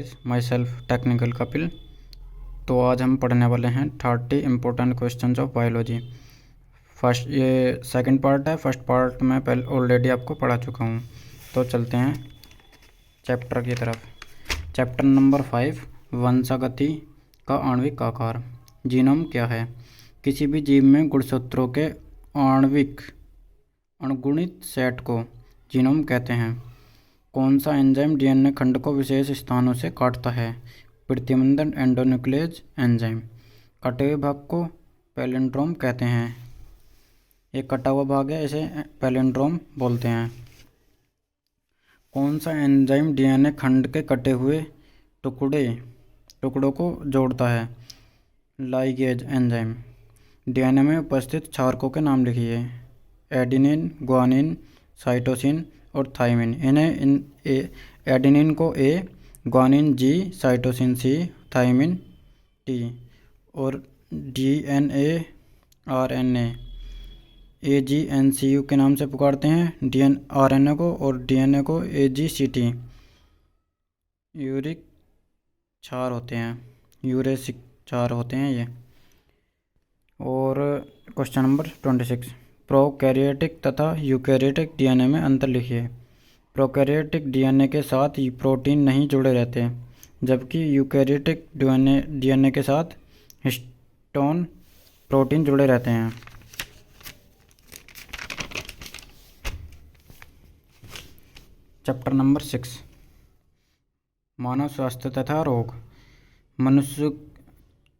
Guys, my self technical Kapil. तो आज हम पढ़ने वाले हैं 30 important questions of biology. First ये सेकंड पार्ट है। फर्स्ट पार्ट में पहले ऑलरेडी आपको पढ़ा चुका हूँ। तो चलते हैं चैप्टर की तरफ। चैप्टर नंबर 5, वंशागति का आणविक आकार। जीनोम क्या है? किसी भी जीव में गुणसूत्रों के आणविक अणुगुणित सेट को जीनोम कहते हैं। कौन सा एंजाइम डीएनए खंड को विशेष स्थानों से काटता है? प्रतिबंधन एंडोन्यूक्लियेज एंजाइम। कटे हुए भाग को पैलिंड्रोम कहते हैं। एक कटा हुआ भाग है, इसे पैलिंड्रोम बोलते हैं। कौन सा एंजाइम डीएनए खंड के कटे हुए टुकड़ों को जोड़ता है? Ligase enzyme. डीएनए में उपस्थित क्षारकों के नाम लिखिए। एडेनिन, ग्वानिन, साइटोसिन और थाइमिन। एडेनिन को ए, ग्वानिन जी, साइटोसिन सी, थाइमिन टी। और डीएनए, आरएनए एजीएनसीयू के नाम से पुकारते हैं आरएनए को, और डीएनए को एजीसीटी। यूरिक क्षार होते हैं, यूरेसिक क्षार होते हैं ये। और क्वेश्चन नंबर 26, प्रोकैरियोटिक तथा यूकैरियोटिक डीएनए में अंतर लिखिए। प्रोकैरियोटिक डीएनए के साथ प्रोटीन नहीं जुड़े रहते, जबकि यूकैरियोटिक डीएनए के साथ हिस्टोन प्रोटीन जुड़े रहते हैं। चैप्टर नंबर 6, मानव स्वास्थ्य तथा रोग। मनुष्य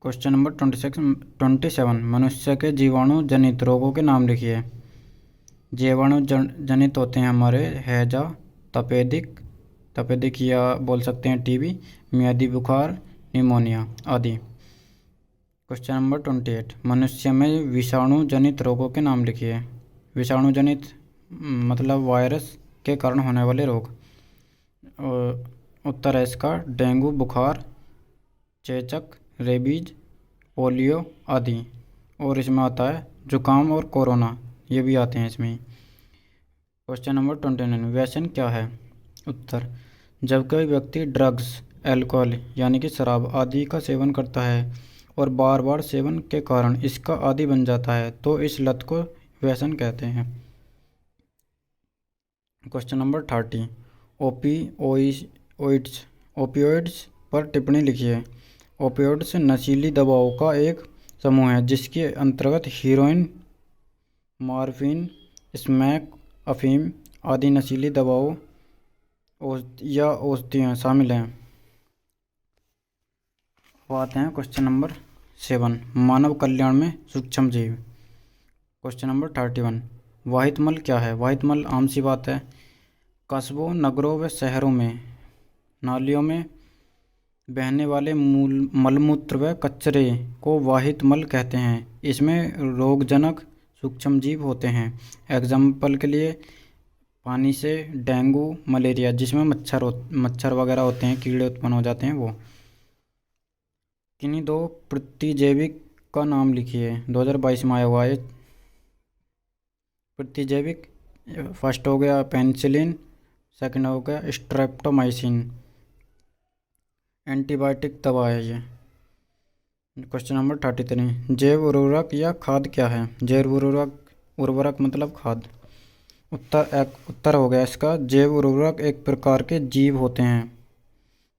क्वेश्चन नंबर 27, मनुष्य के जीवाणु जनित रोगों के नाम लिखिए। जीवाणु जनित होते हैं हमारे हैजा, तपेदिक या बोल सकते हैं टीबी, मियादी बुखार, निमोनिया आदि। क्वेश्चन नंबर 28, मनुष्य में विषाणु जनित रोगों के नाम लिखिए। विषाणु जनित मतलब वायरस के कारण होने वाले रोग। उत्तर है इसका डेंगू बुखार, चेचक, रेबीज, पोलियो आदि। और इसमें आता है जुकाम और कोरोना, ये भी आते हैं इसमें। क्वेश्चन नंबर 29, व्यसन क्या है? उत्तर, जब कोई व्यक्ति ड्रग्स, अल्कोहल यानी कि शराब आदि का सेवन करता है और बार बार सेवन के कारण इसका आदी बन जाता है, तो इस लत को व्यसन कहते हैं। क्वेश्चन नंबर 30, ओपियोइड्स पर टिप्पणी लिखिए। ओपियोइड्स नशीली दवाओं का एक समूह है जिसके अंतर्गत हीरोइन, मॉर्फिन, स्मैक, अफीम आदि नशीली दवाओं या औषधियाँ शामिल हैं। अब आते हैं क्वेश्चन नंबर 7, मानव कल्याण में सूक्ष्म जीव। क्वेश्चन नंबर 31, वाहित मल क्या है? वाहित मल आम सी बात है, कस्बों, नगरों व शहरों में नालियों में बहने वाले मलमूत्र व कचरे को वाहित मल कहते हैं। इसमें रोगजनक सूक्ष्म जीव होते हैं। एग्जाम्पल के लिए पानी से डेंगू, मलेरिया, जिसमें मच्छर वगैरह होते हैं, कीड़े उत्पन्न हो जाते हैं वो। किन्हीं दो प्रतिजैविक का नाम लिखिए। 2022 में आया हुआ है प्रतिजैविक। फर्स्ट हो गया पेनिसिलिन, सेकंड हो गया स्ट्रेप्टोमाइसिन। एंटीबायोटिक दवा है ये। क्वेश्चन नंबर 33, जैव उर्वरक या खाद क्या है? जैव उर्वरक मतलब खाद। उत्तर हो गया इसका जैव उर्वरक एक प्रकार के जीव होते हैं,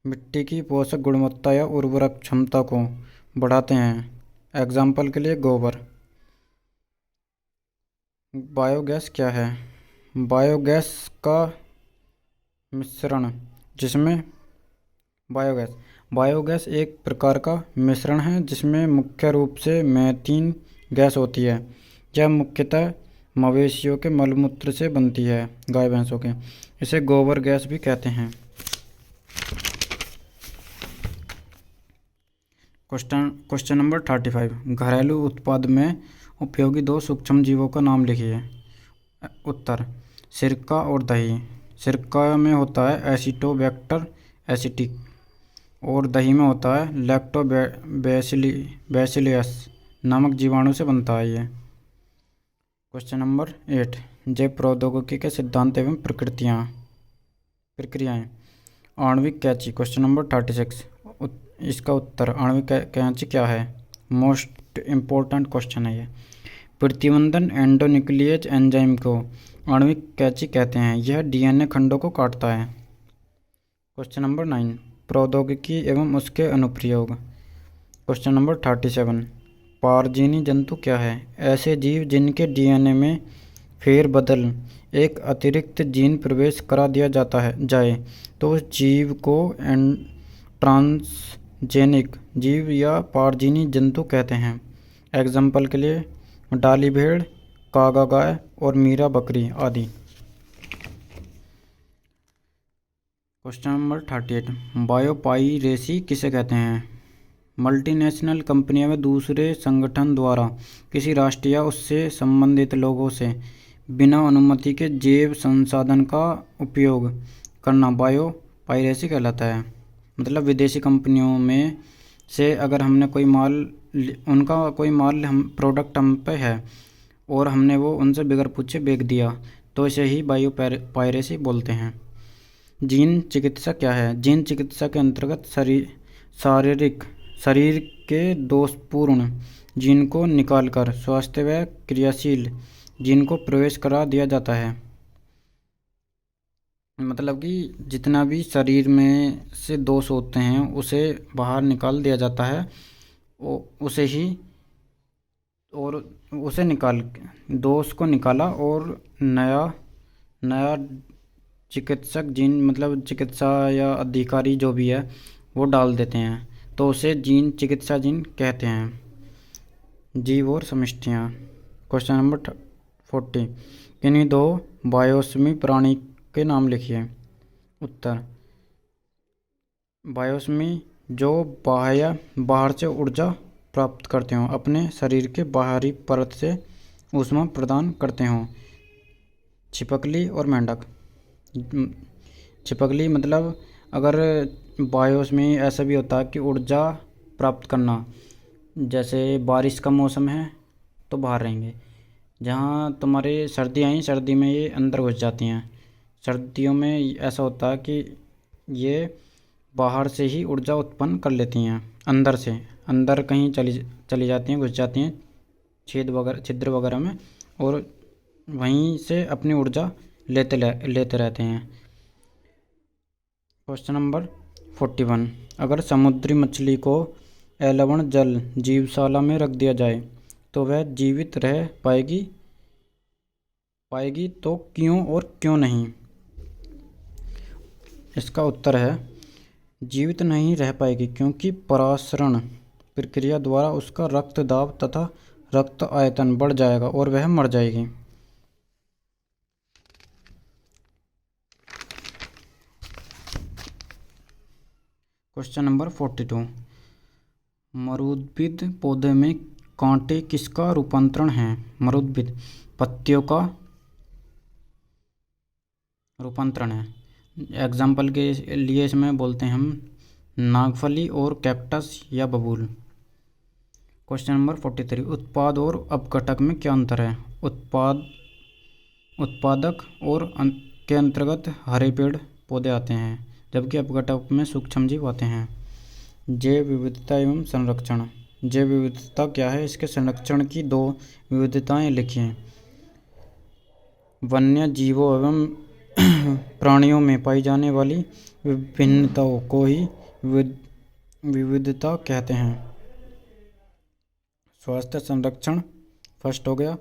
मिट्टी की पोषक गुणवत्ता या उर्वरक क्षमता को बढ़ाते हैं। एग्जाम्पल के लिए गोबर। बायोगैस क्या है? बायोगैस का मिश्रण जिसमें बायोगैस एक प्रकार का मिश्रण है जिसमें मुख्य रूप से मीथेन गैस होती है। यह मुख्यतः मवेशियों के मलमूत्र से बनती है, गाय भैंसों के। इसे गोबर गैस भी कहते हैं। क्वेश्चन नंबर 35, घरेलू उत्पाद में उपयोगी 2 सूक्ष्म जीवों का नाम लिखिए। उत्तर, सिरका और दही। सिरका में होता है एसिटोबैक्टर एसिटिक और दही में होता है लैक्टोबैसिलियस नामक जीवाणु से बनता है ये। क्वेश्चन नंबर 8, जैव प्रौद्योगिकी के सिद्धांत एवं प्रक्रियाएं। आणविक कैंची क्वेश्चन नंबर 36। इसका उत्तर आणविक कैंची क्या है? मोस्ट इम्पोर्टेंट क्वेश्चन है ये। प्रतिबंधन एंडोन्यूक्लियेज एंजाइम को आणविक कैंची कहते हैं। यह डीएनए खंडों को काटता है। क्वेश्चन नंबर 9 प्रौद्योगिकी एवं उसके अनुप्रयोग। क्वेश्चन नंबर 37 पारजीनी जंतु क्या है? ऐसे जीव जिनके डीएनए में फेरबदल एक अतिरिक्त जीन प्रवेश करा दिया जाए तो उस जीव को ट्रांसजेनिक जीव या पारजीनी जंतु कहते हैं। एग्जाम्पल के लिए डाली भेड़, कागा गाय और मीरा बकरी आदि। क्वेश्चन नंबर 38 बायोपाइरेसी किसे कहते हैं? मल्टीनेशनल कंपनियां व दूसरे संगठन द्वारा किसी राष्ट्र या उससे संबंधित लोगों से बिना अनुमति के जैव संसाधन का उपयोग करना बायोपाइरेसी कहलाता है। मतलब विदेशी कंपनियों में से अगर हमने कोई माल, उनका कोई माल हम प्रोडक्ट हम पे है और हमने वो उनसे बगैर पूछे बेच दिया तो इसे ही बायोपाइरेसी बोलते हैं। जीन चिकित्सा क्या है? जीन चिकित्सा के अंतर्गत शरीर के दोषपूर्ण जीन को निकालकर स्वास्थ्य व क्रियाशील जीन को प्रवेश करा दिया जाता है। मतलब कि जितना भी शरीर में से दोष होते हैं उसे बाहर निकाल दिया जाता है, उसे ही और उसे निकाल दोष को निकाला और नया चिकित्सक जीन, मतलब चिकित्सा या अधिकारी जो भी है वो डाल देते हैं, तो उसे जीन चिकित्सा जीन कहते हैं। जीव और समष्टियाँ। क्वेश्चन नंबर 40 किन्हीं दो बायोस्मी प्राणी के नाम लिखिए। उत्तर बायोस्मी जो बाहर से ऊर्जा प्राप्त करते हों, अपने शरीर के बाहरी परत से ऊष्मा प्रदान करते हों। छिपकली और मेंढक। छिपकली मतलब अगर बायोस्मी ऐसा भी होता है कि ऊर्जा प्राप्त करना, जैसे बारिश का मौसम है तो बाहर रहेंगे, जहाँ तुम्हारे सर्दी आई सर्दी में ये अंदर घुस जाती हैं। सर्दियों में ऐसा होता है कि ये बाहर से ही ऊर्जा उत्पन्न कर लेती हैं, अंदर से अंदर कहीं चली जाती हैं, घुस जाती हैं छिद्र वगैरह में, और वहीं से अपनी ऊर्जा लेते रहते हैं। क्वेश्चन नंबर 41 अगर समुद्री मछली को एलवण जल जीवशाला में रख दिया जाए तो वह जीवित रह पाएगी तो क्यों और क्यों नहीं? इसका उत्तर है जीवित नहीं रह पाएगी क्योंकि परासरण प्रक्रिया द्वारा उसका रक्त दाब तथा रक्त आयतन बढ़ जाएगा और वह मर जाएगी। क्वेश्चन नंबर 42 मरुद्भिद पौधे में कांटे किसका रूपांतरण है? मरुद्भिद पत्तियों का रूपांतरण है। एग्जाम्पल के लिए इसमें बोलते हैं हम नागफली और कैक्टस या बबूल। क्वेश्चन नंबर 43 उत्पाद और अपघटक में क्या अंतर है? उत्पादक और के अंतर्गत हरे पेड़ पौधे आते हैं, जबकि अपघटक में सूक्ष्मजीव आते हैं। जैव विविधता एवं संरक्षण। जैव विविधता क्या है? इसके संरक्षण की दो विविधताएं लिखिए। वन्य जीवों एवं प्राणियों में पाई जाने वाली विभिन्नताओं को ही विविधता कहते हैं। स्वास्थ्य संरक्षण फर्स्ट हो गया।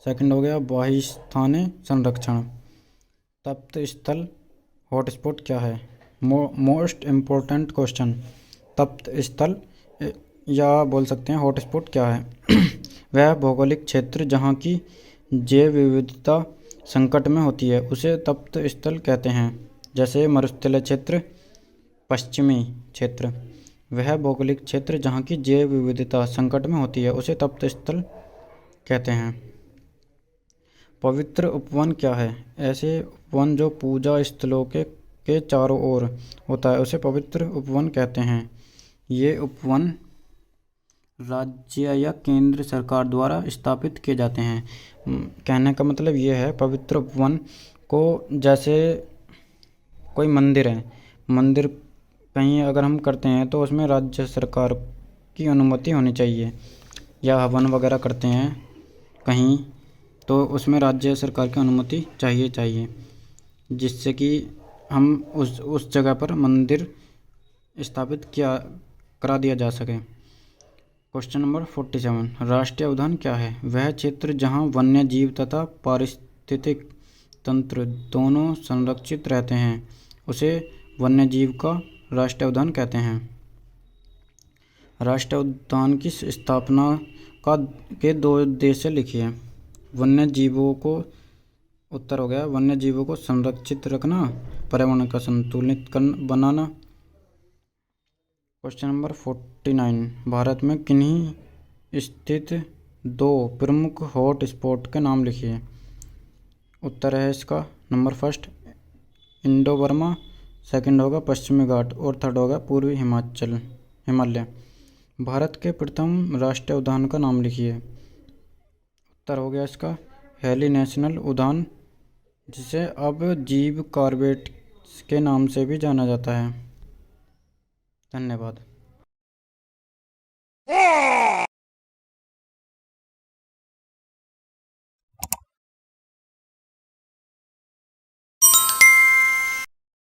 सेकंड हो गया बाह्यस्थानीय संरक्षण। तप्त स्थल हॉटस्पॉट क्या है? Most important question. तप्त स्थल या बोल सकते हैं हॉटस्पॉट क्या है? वह भौगोलिक क्षेत्र जहाँ की जैव विविधता संकट में होती है उसे तप्त स्थल कहते हैं। जैसे मरुस्थलीय क्षेत्र, पश्चिमी क्षेत्र। वह भौगोलिक क्षेत्र जहाँ की जैव विविधता संकट में होती है उसे तप्त स्थल कहते हैं। पवित्र उपवन क्या है? ऐसे उपवन जो पूजा स्थलों के चारों ओर होता है उसे पवित्र उपवन कहते हैं। ये उपवन राज्य या केंद्र सरकार द्वारा स्थापित किए जाते हैं। कहने का मतलब ये है पवित्र उपवन को, जैसे कोई मंदिर है, मंदिर कहीं अगर हम करते हैं तो उसमें राज्य सरकार की अनुमति होनी चाहिए, या हवन वगैरह करते हैं कहीं तो उसमें राज्य सरकार की अनुमति चाहिए, जिससे कि हम उस जगह पर मंदिर स्थापित करा दिया जा सके। क्वेश्चन नंबर 47, राष्ट्रीय उद्यान क्या है? वह क्षेत्र जहाँ वन्य जीव तथा पारिस्थितिक तंत्र दोनों संरक्षित रहते हैं उसे वन्य जीव का राष्ट्रीय उद्यान कहते हैं। राष्ट्रीय उद्यान की स्थापना के 2 उद्देश्य लिखिए। वन्य जीवों को, उत्तर हो गया वन्य जीवों को संरक्षित रखना, पर्यावरण का संतुलित बनाना। क्वेश्चन नंबर 49, भारत में किन्हीं स्थित 2 प्रमुख हॉट स्पॉट के नाम लिखिए। उत्तर है इसका number first Indo Burma, second होगा पश्चिमी घाट और थर्ड होगा पूर्वी हिमालय। भारत के प्रथम राष्ट्रीय उद्यान का नाम लिखिए। उत्तर हो गया इसका हेली नेशनल उद्यान, जिसे अब जीव कॉर्बेट के नाम से भी जाना जाता है। धन्यवाद।